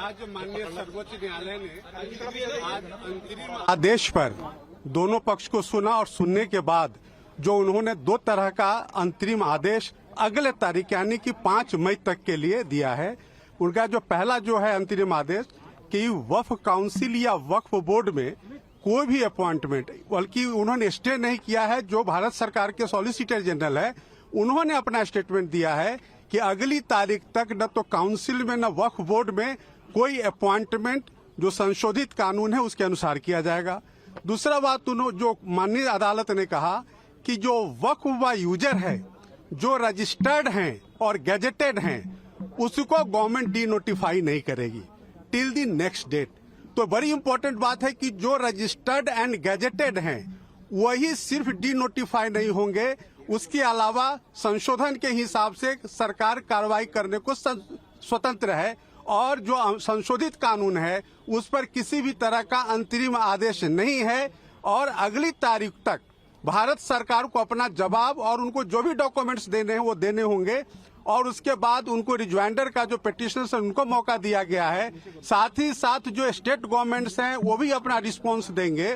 आज माननीय सर्वोच्च न्यायालय ने आज अंतरिम आदेश पर दोनों पक्ष को सुना और सुनने के बाद जो उन्होंने दो तरह का अंतरिम आदेश अगले तारीख यानी कि 5 मई तक के लिए दिया है। उनका जो पहला जो है अंतरिम आदेश कि वक्फ काउंसिल या वक्फ बोर्ड में कोई भी अपॉइंटमेंट, बल्कि उन्होंने स्टे नहीं किया है। जो भारत सरकार के सॉलिसिटर जनरल है उन्होंने अपना स्टेटमेंट दिया है कि अगली तारीख तक न तो काउंसिल में न वक्फ बोर्ड में कोई अपॉइंटमेंट जो संशोधित कानून है उसके अनुसार किया जाएगा। दूसरा बात जो माननीय अदालत ने कहा कि जो वक्फ व यूजर है जो रजिस्टर्ड हैं और गैजेटेड हैं उसको गवर्नमेंट डी नोटिफाई नहीं करेगी टिल द नेक्स्ट डेट। तो बड़ी इंपॉर्टेंट बात है कि जो रजिस्टर्ड एंड गैजेटेड हैं वही सिर्फ डी नोटिफाई नहीं होंगे, उसके अलावा संशोधन के हिसाब से सरकार कार्रवाई करने को स्वतंत्र है और जो संशोधित कानून है उस पर किसी भी तरह का अंतरिम आदेश नहीं है। और अगली तारीख तक भारत सरकार को अपना जवाब और उनको जो भी डॉक्यूमेंट्स देने हैं वो देने होंगे और उसके बाद उनको रिज्वाइंडर का जो पिटिशन है उनको मौका दिया गया है। साथ ही साथ जो स्टेट गवर्नमेंट्स हैं वो भी अपना रिस्पॉन्स देंगे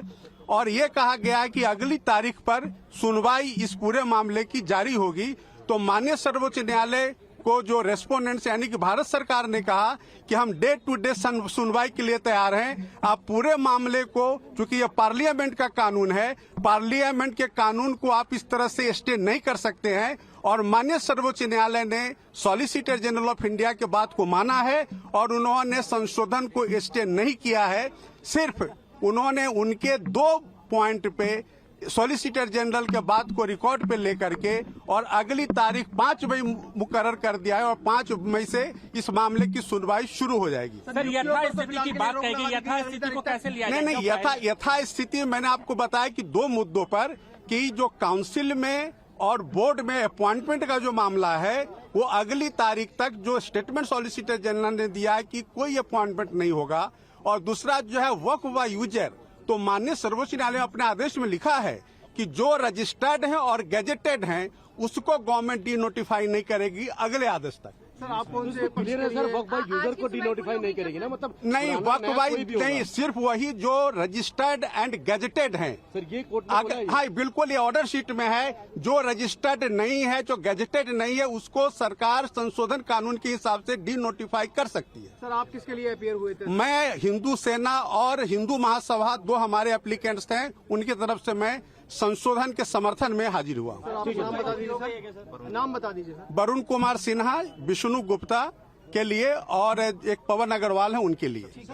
और ये कहा गया है कि अगली तारीख पर सुनवाई इस पूरे मामले की जारी होगी। तो माननीय सर्वोच्च न्यायालय को जो रेस्पोंडेंट्स यानी कि भारत सरकार ने कहा कि हम डे टू डे सुनवाई के लिए तैयार हैं। आप पूरे मामले को, चूंकि ये पार्लियामेंट का कानून है, पार्लियामेंट के कानून को आप इस तरह से स्टे नहीं कर सकते हैं और माननीय सर्वोच्च न्यायालय ने सॉलिसिटर जनरल ऑफ इंडिया के बात को माना है और उन्होंने संशोधन को स्टे नहीं किया है। सिर्फ उन्होंने उनके 2 पॉइंट पे सॉलिसिटर जनरल के बात को रिकॉर्ड पे लेकर के और अगली तारीख 5 मई मुकर्रर कर दिया है और 5 मई से इस मामले की सुनवाई शुरू हो जाएगी। सर, यथास्थिति की बात कहेगी, यथास्थिति को कैसे लिया जाए? नहीं, यथास्थिति मैंने आपको बताया कि 2 मुद्दों पर कि जो काउंसिल में और बोर्ड में अपॉइंटमेंट का जो मामला है वो अगली तारीख तक जो स्टेटमेंट सॉलिसिटर जनरल ने दिया है कि कोई अपॉइंटमेंट नहीं होगा। और दूसरा जो है वक्फ व यूजर, तो माननीय सर्वोच्च न्यायालय ने अपने आदेश में लिखा है कि जो रजिस्टर्ड हैं और गैजेटेड हैं उसको गवर्नमेंट डी नोटिफाई नहीं करेगी अगले आदेश तक। सर, आप कौन से क्लियर है सर, वक्फ बाय यूजर को डी नोटिफाई नहीं करेगी ना? मतलब नहीं, वक्फ बाय नहीं, सिर्फ वही जो रजिस्टर्ड एंड गैजेटेड हैं। सर, ये कोर्ट में हाँ बिल्कुल, ये ऑर्डर शीट में है। जो रजिस्टर्ड नहीं है, जो गैजेटेड नहीं है, उसको सरकार संशोधन कानून के हिसाब से डी नोटिफाई कर सकती है। सर, आप किसके लिए अपीयर हुए थे? मैं हिंदू सेना और हिंदू महासभा 2 हमारे एप्लीकेंट्स हैं, उनकी तरफ से मैं संशोधन के समर्थन में हाजिर हुआ। सर, आप नाम बता दीजिए सर, नाम बता दीजिए सर। वरुण कुमार सिन्हा, विष्णु गुप्ता के लिए और एक पवन अग्रवाल है उनके लिए,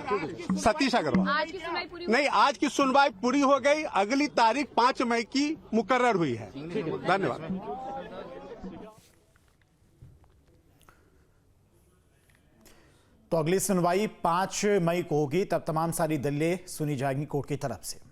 सतीश अग्रवाल। आज की सुनवाई पूरी नहीं, आज की सुनवाई पूरी हो गई। अगली तारीख 5 मई की मुकर्रर हुई है। धन्यवाद। तो अगली सुनवाई 5 मई को होगी, तब तमाम सारी दलीलें सुनी जाएंगी कोर्ट की तरफ से।